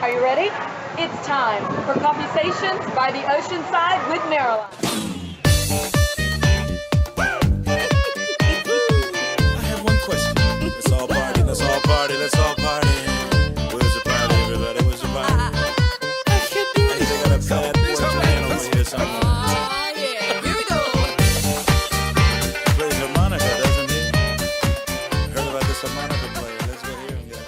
Are you ready? It's time for CoffeeSations by the Oceanside with Marilyn. I have one question. Let's all party, let's all party, let's all party. Where's the party, everybody? Where's the party? I can't do it. They got a bad boy playing over here somewhere. Oh, yeah. Here we go. He plays harmonica, doesn't he? Heard about this harmonica player. Let's go here and get it.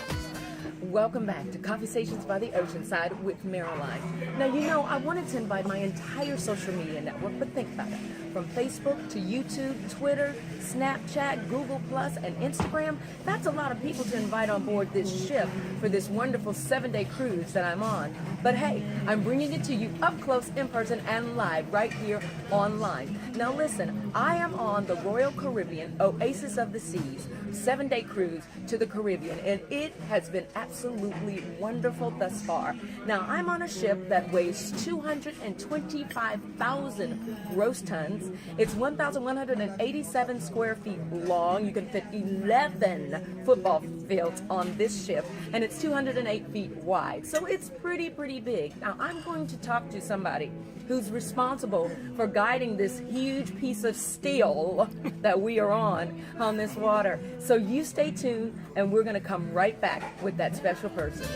Welcome back to CoffeeSations by the Oceanside with Marilyn. Now, you know, I wanted to invite my entire social media network, but think about it. From Facebook to YouTube, Twitter, Snapchat, Google Plus, and Instagram, that's a lot of people to invite on board this ship for this wonderful 7-day cruise that I'm on. But hey, I'm bringing it to you up close, in person, and live right here online. Now listen, I am on the Royal Caribbean Oasis of the Seas 7-day cruise to the Caribbean, and it has been absolutely wonderful thus far. Now, I'm on a ship that weighs 225,000 gross tons. It's 1,187 square feet long. You can fit 11 football fields on this ship, and it's 208 feet wide. So it's pretty big. Now, I'm going to talk to somebody who's responsible for guiding this huge piece of steel that we are on this water. So you stay tuned, and we're going to come right back with that special person.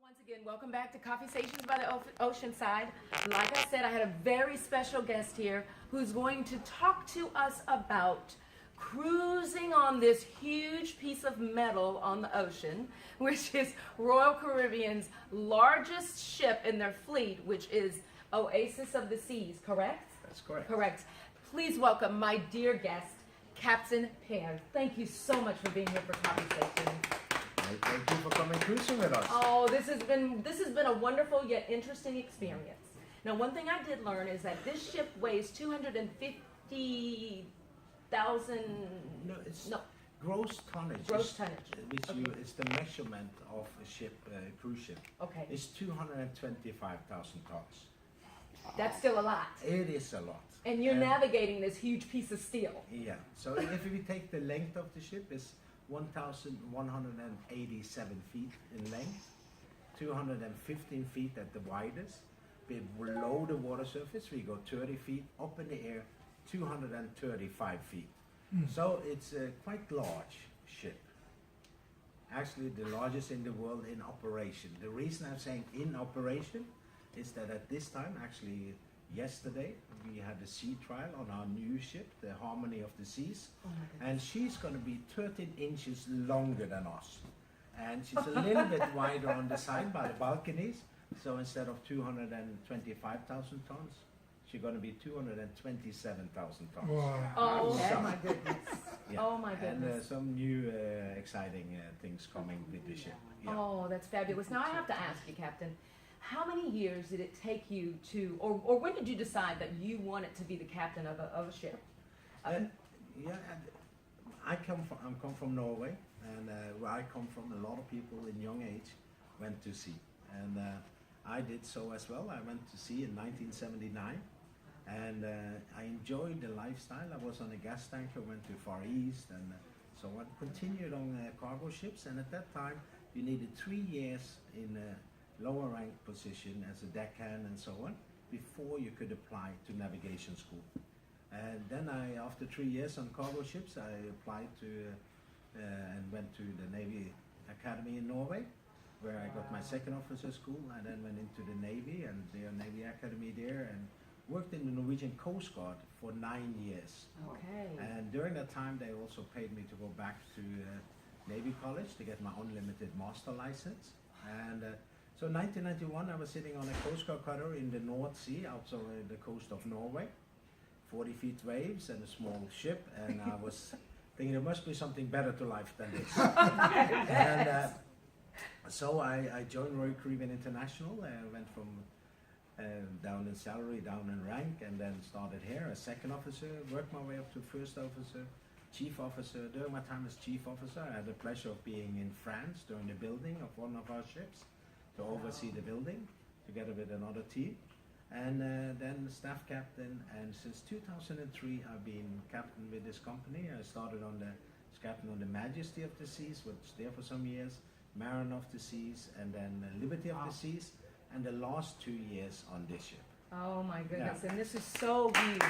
Once again, welcome back to CoffeeSations by the Oceanside. Like I said, I had a very special guest here who's going to talk to us about cruising on this huge piece of metal on the ocean, which is Royal Caribbean's largest ship in their fleet, which is Oasis of the Seas, correct? That's correct. Correct. Please welcome my dear guest, Captain Per. Thank you so much for being here for CoffeeSations. Thank you for coming cruising with us. Oh, this has been a wonderful yet interesting experience. Now, one thing I did learn is that this ship weighs 250,000. No, it's gross tonnage. Gross tonnage. It's the measurement of a ship, cruise ship. Okay. It's 225,000 tons. That's still a lot. It is a lot. And you're navigating this huge piece of steel. Yeah. So if we take the length of the ship, it's 1,187 feet in length, 215 feet at the widest. Below the water surface, we go 30 feet. Up in the air, 235 feet. So it's a quite large ship. Actually, the largest in the world in operation. The reason I'm saying in operation is that at this time, actually yesterday, we had a sea trial on our new ship, the Harmony of the Seas. Oh my goodness. And she's going to be 13 inches longer than us. And she's a little bit wider on the side by the balconies. So instead of 225,000 tons, she's going to be 227,000 tons. Wow. Oh, So- my goodness. Yeah. Oh my And goodness. some new exciting things coming with the ship. Yeah. Oh, that's fabulous. Now I have to ask you, Captain, how many years did it take you to, or when did you decide that you wanted to be the captain of a ship? Yeah, and I come from Norway, and where I come from, a lot of people in young age went to sea, and I did so as well. I went to sea in 1979, and I enjoyed the lifestyle. I was on a gas tanker, went to Far East, and so I continued on cargo ships. And at that time, you needed 3 years in a lower rank position as a deckhand and so on before you could apply to navigation school. And then after 3 years on cargo ships, I applied to and went to the Navy Academy in Norway, where I got my second officer school. I then went into the Navy and the Navy Academy there, and worked in the Norwegian Coast Guard for 9 years. Okay. And during that time, they also paid me to go back to Navy College to get my unlimited master license. And so 1991, I was sitting on a Coast Guard cutter in the North Sea, outside the coast of Norway. 40 feet waves and a small ship, and I was thinking there must be something better to life than this. And so I joined Royal Caribbean International. I went from down in salary, down in rank, and then started here as second officer, worked my way up to first officer, chief officer. During my time as chief officer, I had the pleasure of being in France during the building of one of our ships to oversee the building. together with another team. And then staff captain, and since 2003 I've been captain with this company. I started as captain on the Majesty of the Seas, was there for some years, Mariner of the Seas, and then Liberty of the Seas, and the last 2 years on this ship. Oh my goodness, and this is so huge.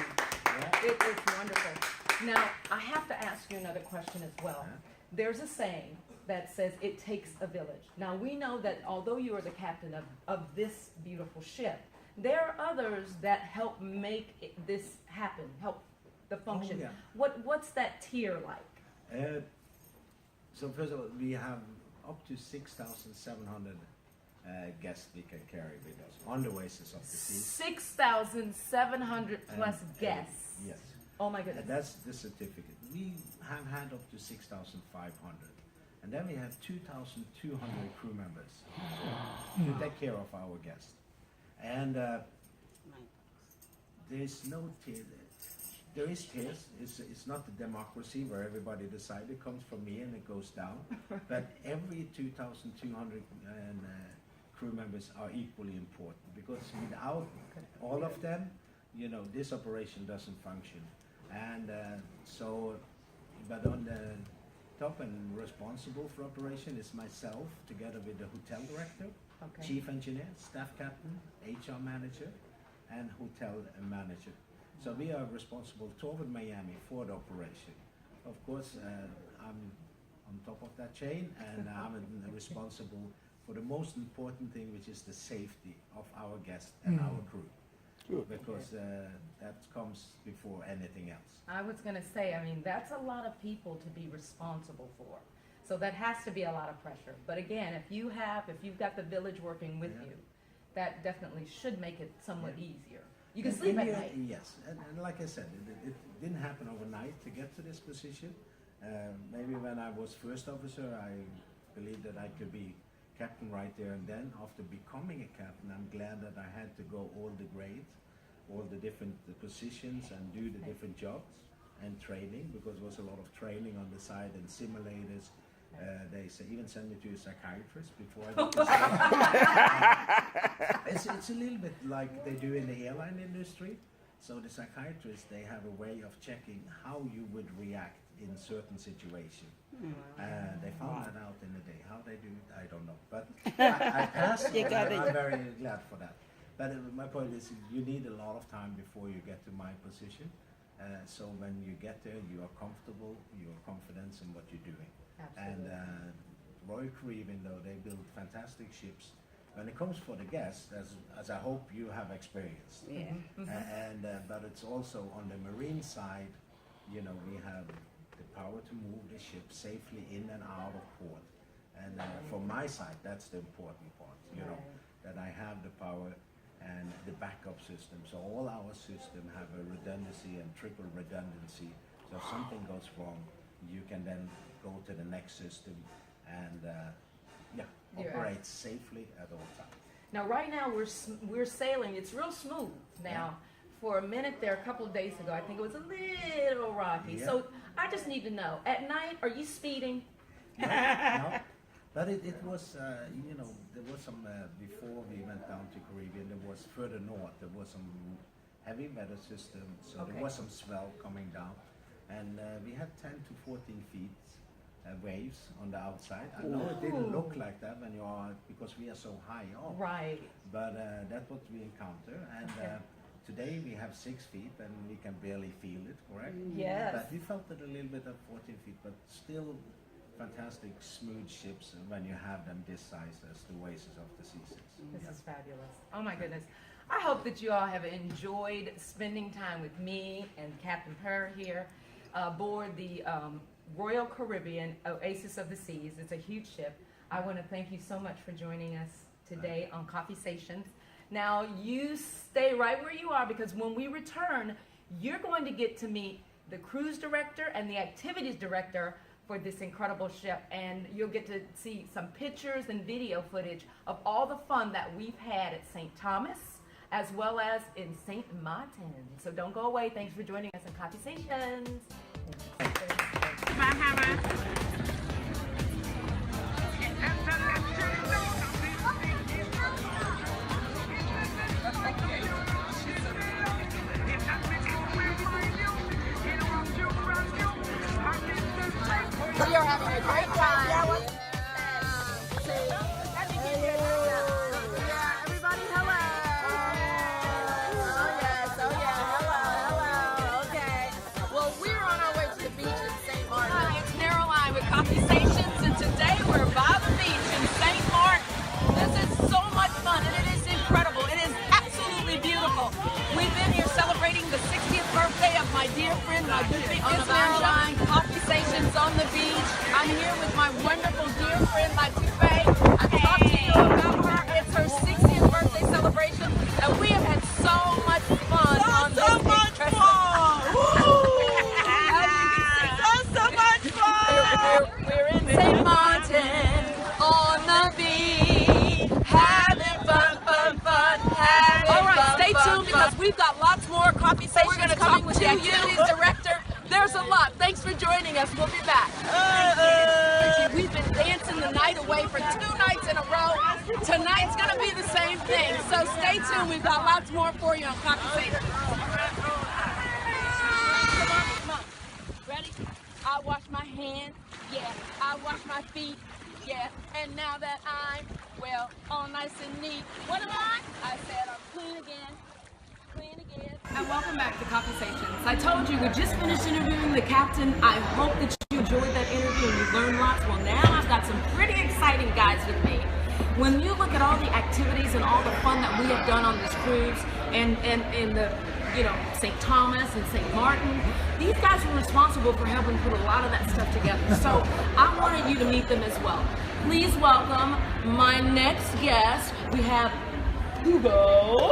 It is wonderful. Now, I have to ask you another question as well. There's a saying that says it takes a village. Now, we know that although you are the captain of this beautiful ship, there are others that help make this happen, help the function. Oh, yeah. What's that tier like? So first of all, we have up to 6,700 guests we can carry with us on the Oasis of the Seas. 6,700 plus guests. Yes. Oh my goodness. And that's the certificate. We have had up to 6,500. And then we have 2,200 crew members to take care of our guests. And there's no tier. There is tiers. It's not the democracy where everybody decides it comes from me and it goes down. But every 2,200 crew members are equally important, because without all of them, you know, this operation doesn't function. And but on the top and responsible for operation is myself, together with the hotel director, chief engineer, staff captain, HR manager, and hotel manager. So we are responsible toward Miami for the operation. Of course, I'm on top of that chain, and I'm responsible for the most important thing, which is the safety of our guests and our crew. Because that comes before anything else. I was going to say, I mean, that's a lot of people to be responsible for. So that has to be a lot of pressure. But again, if you've got the village working with you, that definitely should make it somewhat easier. You can sleep at night. Yes, and like I said, it didn't happen overnight to get to this position. Maybe when I was first officer, I believed that I could be captain right there and then. After becoming a captain, I'm glad that I had to go all the grades, all the different positions, and do the different jobs and training, because there was a lot of training on the side and simulators. They even send me to a psychiatrist before I go to sleep. It's a little bit like they do in the airline industry. So the psychiatrists, they have a way of checking how you would react in certain situations. They found that out in the day. How they do it, I don't know. But I passed. I'm very glad for that. But my point is, you need a lot of time before you get to my position. So when you get there, you are comfortable, you are confident in what you're doing. Absolutely. And Royal Caribbean, though, they build fantastic ships. When it comes for the guests, as I hope you have experienced. But it's also on the marine side, you know, we have the power to move the ship safely in and out of port. And from my side, that's the important part, you know, that I have the power and the backup system. So all our systems have a redundancy and triple redundancy. So if something goes wrong, you can then go to the next system and operate safely at all times. Now, right now we're sailing. It's real smooth now. For a minute there, a couple of days ago, I think it was a little rocky. So I just need to know, at night, are you speeding? No. But it was, you know, there was some, before we went down to Caribbean, there was further north, there was some heavy weather system, so there was some swell coming down. And we had 10 to 14 feet waves on the outside. I know it didn't look like that when you are, because we are so high up. Right. But that's what we encounter. And today we have 6 feet and we can barely feel it, correct? Yes. But we felt it a little bit at 14 feet, but still fantastic smooth ships when you have them this size as the Oasis of the Seas. This is fabulous. Oh my goodness. I hope that you all have enjoyed spending time with me and Captain Purr here aboard the Royal Caribbean Oasis of the Seas. It's a huge ship. I want to thank you so much for joining us today on CoffeeSations. Now you stay right where you are, because when we return, you're going to get to meet the cruise director and the activities director for this incredible ship, and you'll get to see some pictures and video footage of all the fun that we've had at St. Thomas as well as in St. Martin. So don't go away. Thanks for joining us on CoffeeSations. Activities Director. There's a lot. Thanks for joining us. We'll be back. We've been dancing the night away for 2 nights in a row. Tonight's going to be the same thing. So stay tuned. We've got lots more for you on CoffeeSations. Come on. Ready? I wash my hands. Yeah. I wash my feet. Yeah. And now that I'm, well, all nice and neat. What am I? I said I'm clean again. And welcome back to CoffeeSations. I told you we just finished interviewing the captain. I hope that you enjoyed that interview and you learned lots. Well, now I've got some pretty exciting guys with me. When you look at all the activities and all the fun that we have done on this cruise, and in the, St. Thomas and St. Martin, these guys were responsible for helping put a lot of that stuff together. So I wanted you to meet them as well. Please welcome my next guest. We have Hugo.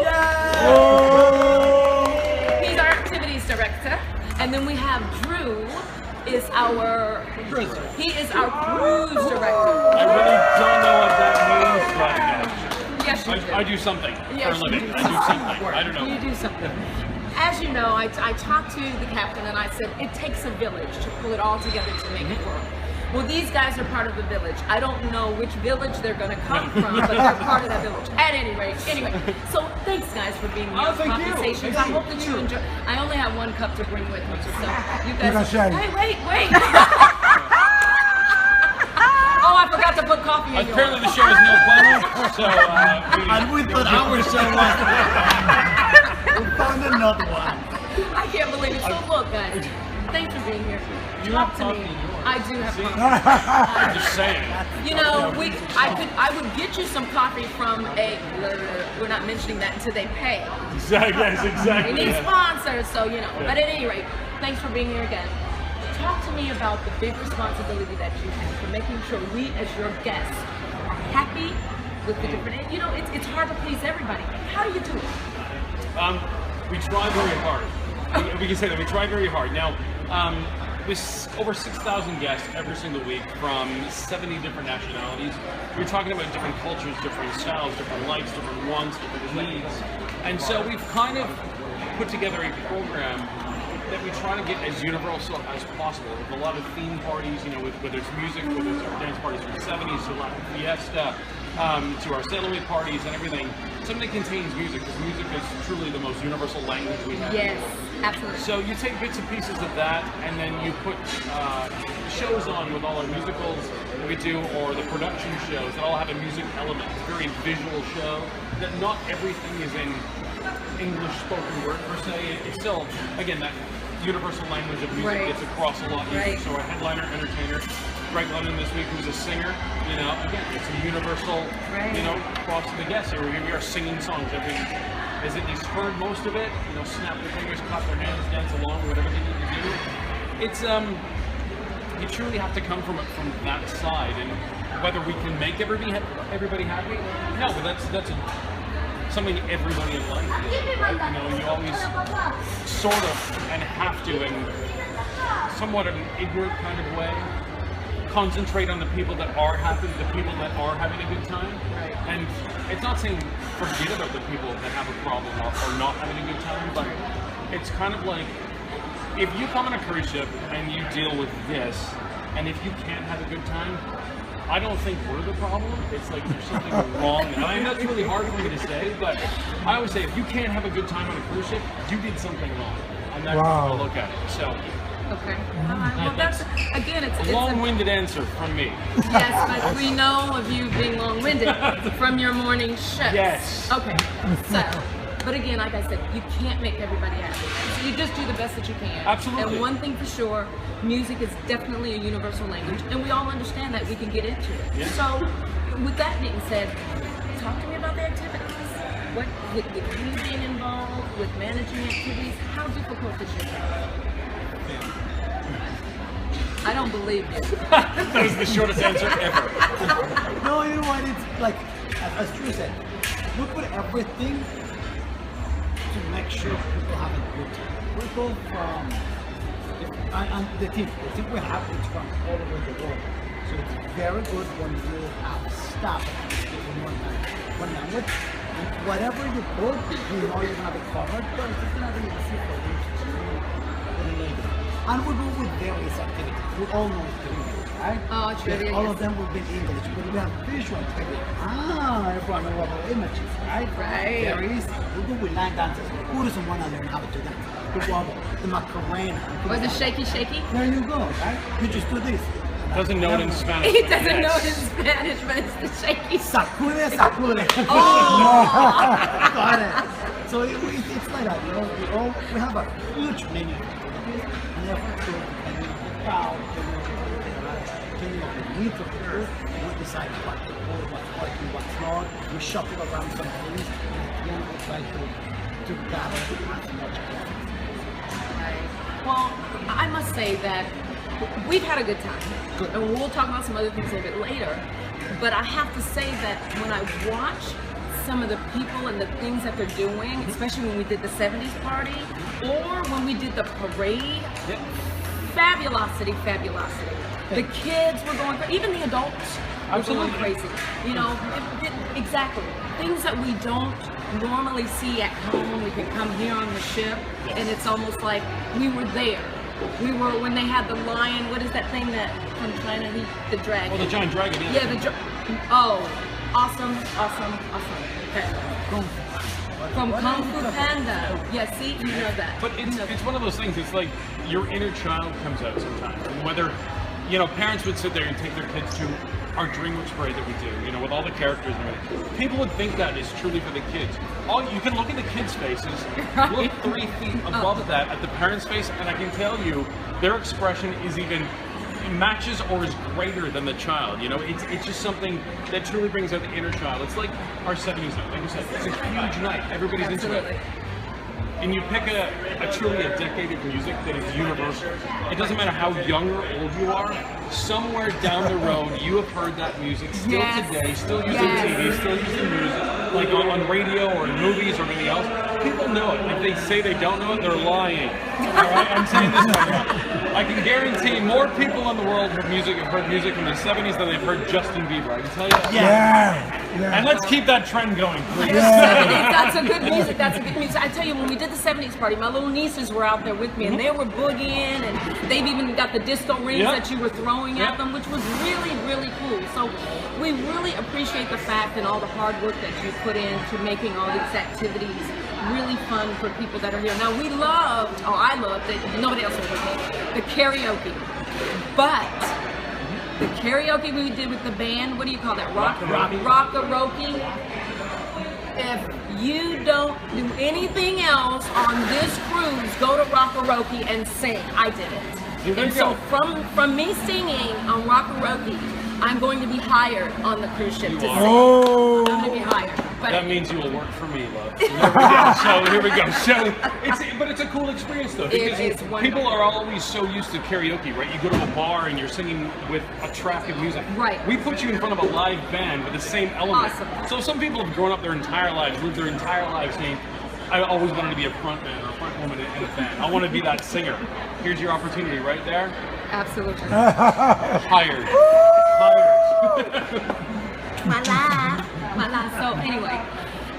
He's our activities director. And then we have Drew is our cruise director. I really don't know what that means right now. Yes, you do. I do something Yes, for a living. you do I do something. I don't know. You do something. As you know, I talked to the captain and I said it takes a village to pull it all together to make it work. Well, these guys are part of the village. I don't know which village they're going to come from, but they're part of that village. At any rate, anyway. So thanks, guys, for being here on CoffeeSations. I hope that you enjoy. I only have 1 cup to bring with me, so you guys. Hey, wait! Oh, I forgot to put coffee in yours. Apparently the show is no fun, so And we thought our show was. We found another one. I can't believe it. So look, guys, thanks for being here. Talk to me. I do have coffee. I'm just saying. I would get you some coffee from a. We're not mentioning that until they pay. Exactly. Yes, exactly. They need sponsors, so Yeah. But at any rate, thanks for being here again. Talk to me about the big responsibility that you have for making sure we, as your guests, are happy with the different. It's hard to please everybody. How do you do it? We try very hard. We can say that we try very hard. Now, with over 6,000 guests every single week from 70 different nationalities, we're talking about different cultures, different styles, different likes, different wants, different needs. And so we've kind of put together a program that we try to get as universal as possible, with a lot of theme parties, whether it's music, whether it's our dance parties from the 70s to Latin Fiesta, to our sail away parties and everything. Something that contains music, because music is truly the most universal language we have. Yes, absolutely. So you take bits and pieces of that, and then you put shows on with all our musicals that we do, or the production shows that all have a music element. It's a very visual show, that not everything is in English spoken word per se. It's still, again, that universal language of music gets across a lot easier. So our headliner, entertainer, Greg London this week, who's a singer, again, it's a universal, across the guests. Here we are singing songs. Everybody has at least heard most of it, snap their fingers, clap their hands, dance along, whatever they need to do. It's, you truly have to come from that side, and whether we can make everybody happy, no, but that's something everybody in life is, right? You always sort of, and have to, in somewhat of an ignorant kind of way, concentrate on the people that are happy, the people that are having a good time. Right. And it's not saying forget about the people that have a problem or not having a good time, but it's kind of like, if you come on a cruise ship and you deal with this, and if you can't have a good time, I don't think we're the problem. It's like there's something wrong. And I mean, that's really hard for me to say, but I always say, if you can't have a good time on a cruise ship, you did something wrong. And that's how I look at it. So. Okay. Well, that's, again, it's a long-winded answer from me. Yes, but we know of you being long-winded from your morning show. Yes. Okay. So, but again, like I said, you can't make everybody happy. So you just do the best that you can. Absolutely. And one thing for sure, music is definitely a universal language, and we all understand that. We can get into it. Yeah. So, with that being said, talk to me about the activities. What, with you being involved, with managing activities, how difficult is your job? I don't believe you. That was the shortest answer ever. No, you know what? It's like, as Drew said, we put everything to make sure people have a good time. People from, and the team we have is from all over the world. So it's very good when you have staff that can speak in one language. And whatever you put, you know you're going to be covered, but it's not really easy for you to And we go with various activities. We all know Caribbean, right? Oh, it's really All is. of them will be in English, but we have visual Caribbean. Everyone knows about images, right? Right. Very easy. We go with line dances. Who doesn't want to learn how to do that? The wobble, the Macarena. Or the shaky shaky? There you go, right? You just do this. Doesn't know it in Spanish. He doesn't Yes. know it in Spanish, but it's the shaky. Sacude, sacude. Oh! Got it. So it's like that, you know. We have a huge menu, and every tour, depending on the crowd, depending on the needs of the group, we decide what to hold, what's working, what's not. We shuffle around some things, and at the end we try to gather as much as possible. Well, I must say that we've had a good time. Good. And we'll talk about some other things a little bit later. But I have to say that when I watch some of the people and the things that they're doing, especially when we did the 70s party or when we did the parade, fabulosity. The kids were going crazy, even the adults were Absolutely. going crazy. You know, exactly. Things that we don't normally see at home, we can come here on the ship, and it's almost like we were there. We were when they had the lion. What is that thing that from China? The dragon. Oh, the giant dragon. Yeah, awesome. Okay. From Kung Fu Panda. Yeah, see, you know that. But it's one of those things. It's like your inner child comes out sometimes, and whether parents would sit there and take their kids to our DreamWorks parade that we do, with all the characters and everything. People would think that is truly for the kids. You can look at the kids' faces, look 3 feet above that at the parents' face, and I can tell you, their expression is even matches or is greater than the child. It's just something that truly brings out the inner child. It's like our 70s night. Like you said, it's a huge night. Everybody's into it. And you pick a truly a decade of music that is universal. It doesn't matter how young or old you are, somewhere down the road you have heard that music still today, still using TV, still using music, like on radio or in movies or anything else. People know it. If they say they don't know it, they're lying. Alright, I'm saying this right now. I can guarantee more people in the world have heard music in the 70s than they've heard Justin Bieber. I can tell you. Yeah. And let's keep that trend going, please. That's a good music. I tell you, when we did the 70s party, my little nieces were out there with me, and they were boogieing, and they've even got the disco rings that you were throwing at them, which was really, really cool. So we really appreciate the fact and all the hard work that you put into making all these activities really fun for people that are here. Now I loved it, nobody else was with me, the karaoke. But the karaoke we did with the band, what do you call that? Rock-a-rokie. If you don't do anything else on this cruise, go to Rock-a-rokie and sing. I did it. And so from me singing on Rock-a-rokie, I'm going to be hired on the cruise ship to sing. I'm going to be hired. But that means you will work for me, love. Here we go. But it's a cool experience, though. Because people are always so used to karaoke, right? You go to a bar and you're singing with a track of music. Right. We put you in front of a live band with the same element. Awesome. So some people have grown up their entire lives, lived their entire lives saying, I always wanted to be a front man or a front woman in a band. I want to be that singer. Here's your opportunity right there. Absolutely. Hired. Mala. So anyway,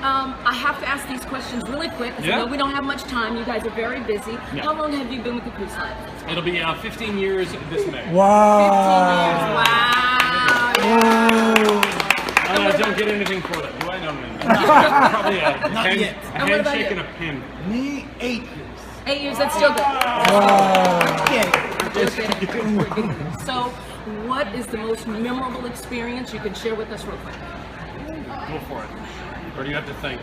I have to ask these questions really quick because I know we don't have much time. You guys are very busy. Yeah. How long have you been with the cruise line? It'll be 15 years this May. 15 years. Wow. Wow. Don't get anything for that. Do I know? Probably a yet. handshake and a pin. Me, 8 years. 8 years, that's still good. So, what is the most memorable experience you can share with us real quick? Go for it. Or do you have to think?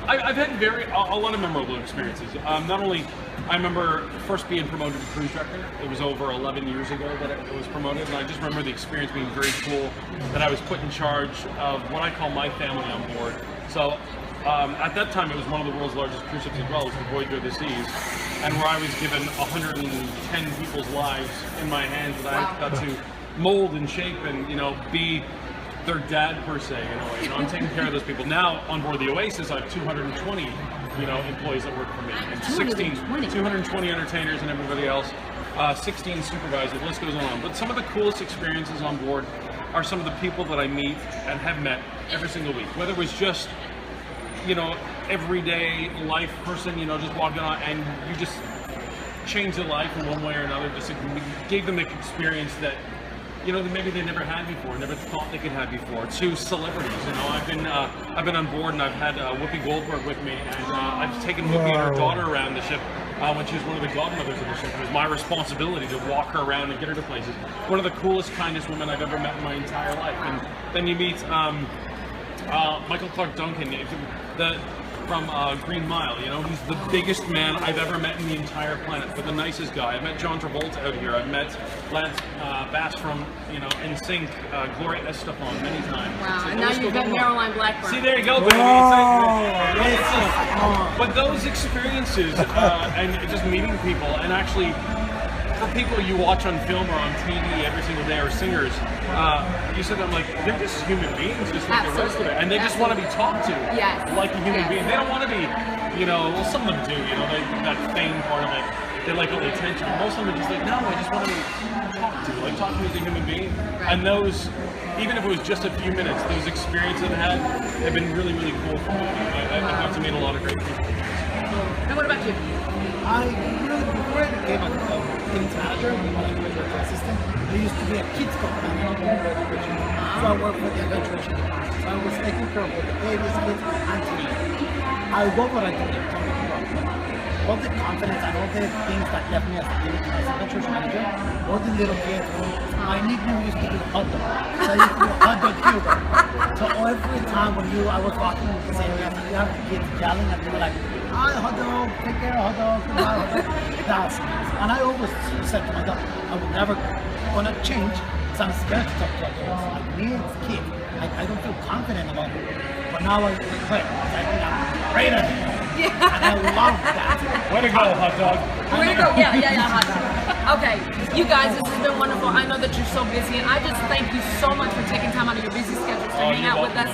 I've had a lot of memorable experiences. Not only, I remember first being promoted to cruise director. It was over 11 years ago that it was promoted, and I just remember the experience being very cool, that I was put in charge of what I call my family on board. So at that time, it was one of the world's largest cruise ships as well. It was the Voyager of the Seas, and where I was given 110 people's lives in my hands that I got to mold and shape and, be their dad per se in a way. I'm taking care of those people. Now on board the Oasis, I have 220, employees that work for me, and 220 entertainers and everybody else, 16 supervisors. The list goes on. But some of the coolest experiences on board are some of the people that I meet and have met every single week. Whether it was just, everyday life person, just walking on, and changed their life in one way or another. Just gave them an experience that, you know, that maybe they never had before, never thought they could have before. To celebrities, you know, I've been on board and I've had Whoopi Goldberg with me, and I've taken Whoopi and her daughter around the ship when she was one of the godmothers of the ship. It was my responsibility to walk her around and get her to places. One of the coolest, kindest women I've ever met in my entire life. And then you meet Michael Clark Duncan, from Green Mile. You know, he's the biggest man I've ever met in the entire planet, but the nicest guy. I've met John Travolta out here. I've met Lance Bass from, you know, NSYNC, Gloria Estefan many times. Wow, and now you've got Caroline Blackburn. See, there you go, baby. But those experiences and just meeting people, and actually, for people you watch on film or on TV every single day, or singers, you said, I'm like, they're just human beings, just like the rest of it, and they just want to be talked to like a human being. They don't want to be, you know, well, some of them do, you know, that fame part of it. They like all the attention. Most of them are just like, no, I just want to be talked to, like talk to me as a human being. And those, even if it was just a few minutes, those experiences I've had have been really, really cool for me. I've got to meet a lot of great people. And what about you? I really, before I became a things manager, when I was an assistant, there used to be a kids club manager. So I worked with the adventuration department. So I was taking care of all the babies, kids, and teenagers. I love what I do. All the confidence and all the things that left me as a adventuration manager, all the little kids, my nickname used to be hot dog. So I used to be hot dog Cuba. So every time when I was walking with the same guys, you have the kids yelling and they were like, hi, hot dog, take care, hot dog, goodbye, hot dog. That's nice. And I always said to myself, I would never want to change because I'm scared to talk to adults. Like me as a kid, I don't feel confident about it. But now I quit. I think I'm great at it. And I love that. Way to go, hot dog. Way to go. Yeah, hot dog. Okay, you guys, this has been wonderful. I know that you're so busy, and I just thank you so much for taking time out of your busy schedules to hang out with us.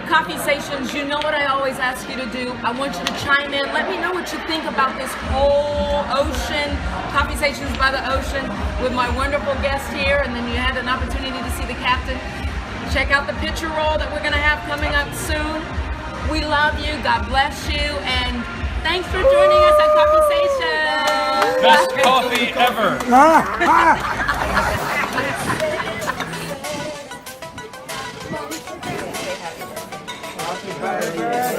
CoffeeSations, you know what I always ask you to do. I want you to chime in. Let me know what you think about this whole ocean, CoffeeSations by the ocean, with my wonderful guest here, and then you had an opportunity to see the captain. Check out the picture roll that we're going to have coming up soon. We love you. God bless you. And thanks for joining us at CoffeeSations. Best coffee ever. Happy birthday.